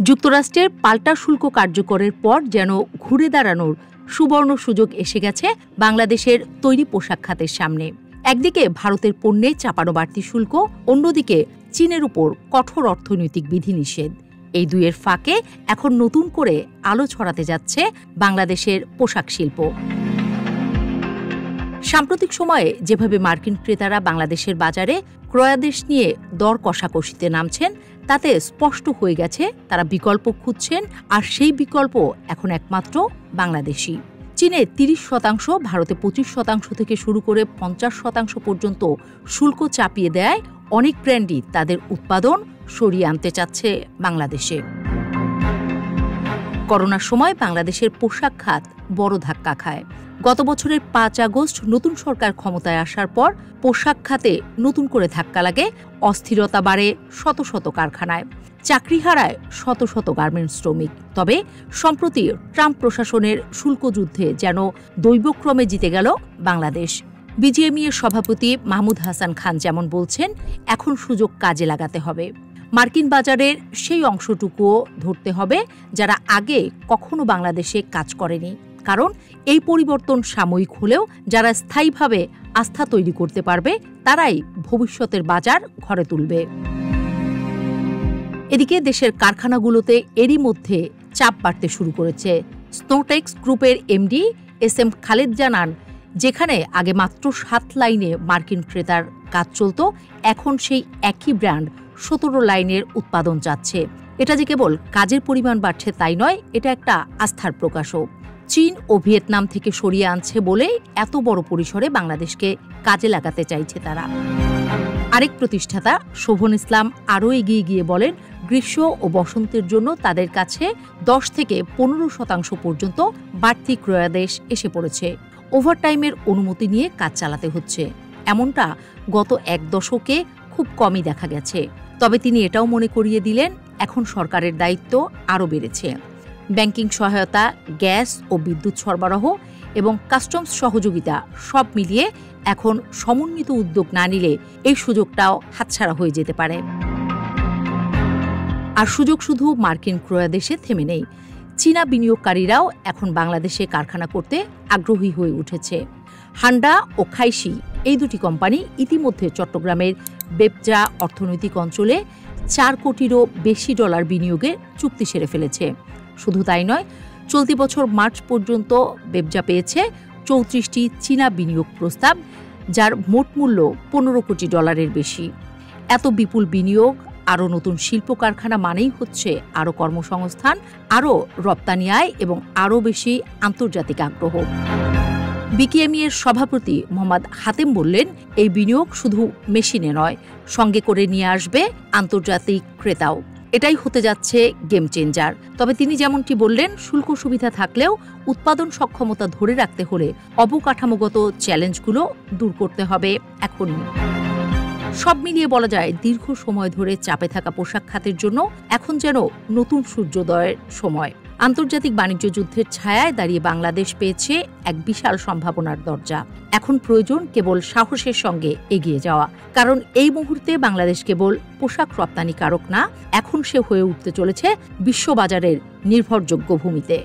যুক্তরাষ্ট্রের পাল্টা শুল্ক কার্যকরের পর যেন ঘুরে দাঁড়ানোর সুবর্ণ সুযোগ এসে গেছে বাংলাদেশের তৈরি পোশাক খাতের সামনে। একদিকে ভারতের পণ্যে চাপানো বাড়তি শুল্ক, অন্যদিকে চীনের উপর কঠোর অর্থনৈতিক বিধিনিষেধ। এই দুইয়ের ফাঁকে এখন নতুন করে আলো ছড়াতে যাচ্ছে বাংলাদেশের পোশাক শিল্প। সাম্প্রতিক সময়ে যেভাবে মার্কিন ক্রেতারা বাংলাদেশের বাজারে ক্রয়াদেশ নিয়ে দর কষাকষিতে নামছেন, তাতে স্পষ্ট হয়ে গেছে তারা বিকল্প খুঁজছেন, আর সেই বিকল্প এখন একমাত্র বাংলাদেশি। চীনে ৩০%, ভারতে ২৫% থেকে শুরু করে ৫০% পর্যন্ত শুল্ক চাপিয়ে দেয় অনেক ব্র্যান্ডই তাদের উৎপাদন সরিয়ে আনতে চাচ্ছে বাংলাদেশে। করোনার সময় বাংলাদেশের পোশাক খাত বড় ধাক্কা খায়। গত বছরের ৫ আগস্ট নতুন সরকার ক্ষমতায় আসার পর পোশাক খাতে নতুন করে ধাক্কা লাগে, অস্থিরতা বাড়ে শত শত কারখানায়, চাকরি হারায় শত শত গার্মেন্টস শ্রমিক। তবে সম্প্রতি ট্রাম্প প্রশাসনের শুল্ক যুদ্ধে যেন দৈবক্রমে জিতে গেল বাংলাদেশ। বিজিএমইএর সভাপতি মাহমুদ হাসান খান যেমন বলছেন, এখন সুযোগ কাজে লাগাতে হবে। মার্কিন বাজারের সেই অংশটুকুও ধরতে হবে যারা আগে কখনো বাংলাদেশে কাজ করেনি, কারণ এই পরিবর্তন সাময়িক হলেও যারা স্থায়ীভাবে আস্থা তৈরি করতে পারবে তারাই ভবিষ্যতের বাজার ঘরে তুলবে। এদিকে দেশের কারখানাগুলোতে এরই মধ্যে চাপ বাড়তে শুরু করেছে। স্নোটেক্স গ্রুপের এমডি এসএম খালেদ জানান, যেখানে আগে মাত্র ৭ লাইনে মার্কিন ক্রেতার কাজ চলত, এখন সেই একই ব্র্যান্ড ১৭ লাইনের উৎপাদন চাচ্ছে। এটা যে কেবল কাজের পরিমাণ বাড়ছে তাই নয়, এটা একটা আস্থার প্রকাশও। চীন ও ভিয়েতনাম থেকে সরিয়ে আনছে বলে এত বড় পরিসরে বাংলাদেশকে কাজে লাগাতে চাইছে তারা। আরেক প্রতিষ্ঠাতা শোভন ইসলাম আরও এগিয়ে গিয়ে বলেন, গ্রীষ্ম ও বসন্তের জন্য তাদের কাছে ১০ থেকে ১৫% পর্যন্ত বাড়তি ক্রয়াদেশ এসে পড়েছে। ওভারটাইমের অনুমতি নিয়ে কাজ চালাতে হচ্ছে। এমনটা গত এক দশকে খুব কমই দেখা গেছে। তবে তিনি এটাও মনে করিয়ে দিলেন, এখন সরকারের দায়িত্ব আরও বেড়েছে। ব্যাংকিং সহায়তা, গ্যাস ও বিদ্যুৎ সরবরাহ এবং কাস্টমস সহযোগিতা সব মিলিয়ে এখন সমন্বিত উদ্যোগ না নিলে এই সুযোগটাও হাতছাড়া হয়ে যেতে পারে। আর সুযোগ শুধু মার্কিন ক্রয়াদেশে থেমে নেই। চীনা বিনিয়োগকারীরাও এখন বাংলাদেশে কারখানা করতে আগ্রহী হয়ে উঠেছে। হান্ডা ও খাইশি, এই দুটি কোম্পানি ইতিমধ্যে চট্টগ্রামের বেবজা অর্থনৈতিক অঞ্চলে $৪ কোটিরও বেশি বিনিয়োগের চুক্তি সেরে ফেলেছে। শুধু তাই নয়, চলতি বছর মার্চ পর্যন্ত বেবজা পেয়েছে ৩৪টি চীনা বিনিয়োগ প্রস্তাব, যার মোট মূল্য $১৫ কোটি বেশি। এত বিপুল বিনিয়োগ, আরও নতুন শিল্প কারখানা মানেই হচ্ছে আরও কর্মসংস্থান, আরও রপ্তানি আয় এবং আরও বেশি আন্তর্জাতিক আগ্রহ। বিকেএমইএর সভাপতি মোহাম্মদ হাতেম বললেন, এই বিনিয়োগ শুধু মেশিনে নয়, সঙ্গে করে নিয়ে আসবে আন্তর্জাতিক ক্রেতাও। এটাই হতে যাচ্ছে গেম চেঞ্জার। তবে তিনি যেমনটি বললেন, শুল্ক সুবিধা থাকলেও উৎপাদন সক্ষমতা ধরে রাখতে হলে অবকাঠামোগত চ্যালেঞ্জগুলো দূর করতে হবে এখনই। সব মিলিয়ে বলা যায়, দীর্ঘ সময় ধরে চাপে থাকা পোশাক খাতের জন্য এখন যেন নতুন সূর্যোদয়ের সময়। আন্তর্জাতিক বাণিজ্য যুদ্ধের ছায়ায় দাঁড়িয়ে বাংলাদেশ পেয়েছে এক বিশাল সম্ভাবনার দরজা। এখন প্রয়োজন কেবল সাহসের সঙ্গে এগিয়ে যাওয়া, কারণ এই মুহূর্তে বাংলাদেশ কেবল পোশাক রপ্তানিকারক না, এখন সে হয়ে উঠতে চলেছে বিশ্ববাজারের নির্ভরযোগ্য ভূমিতে।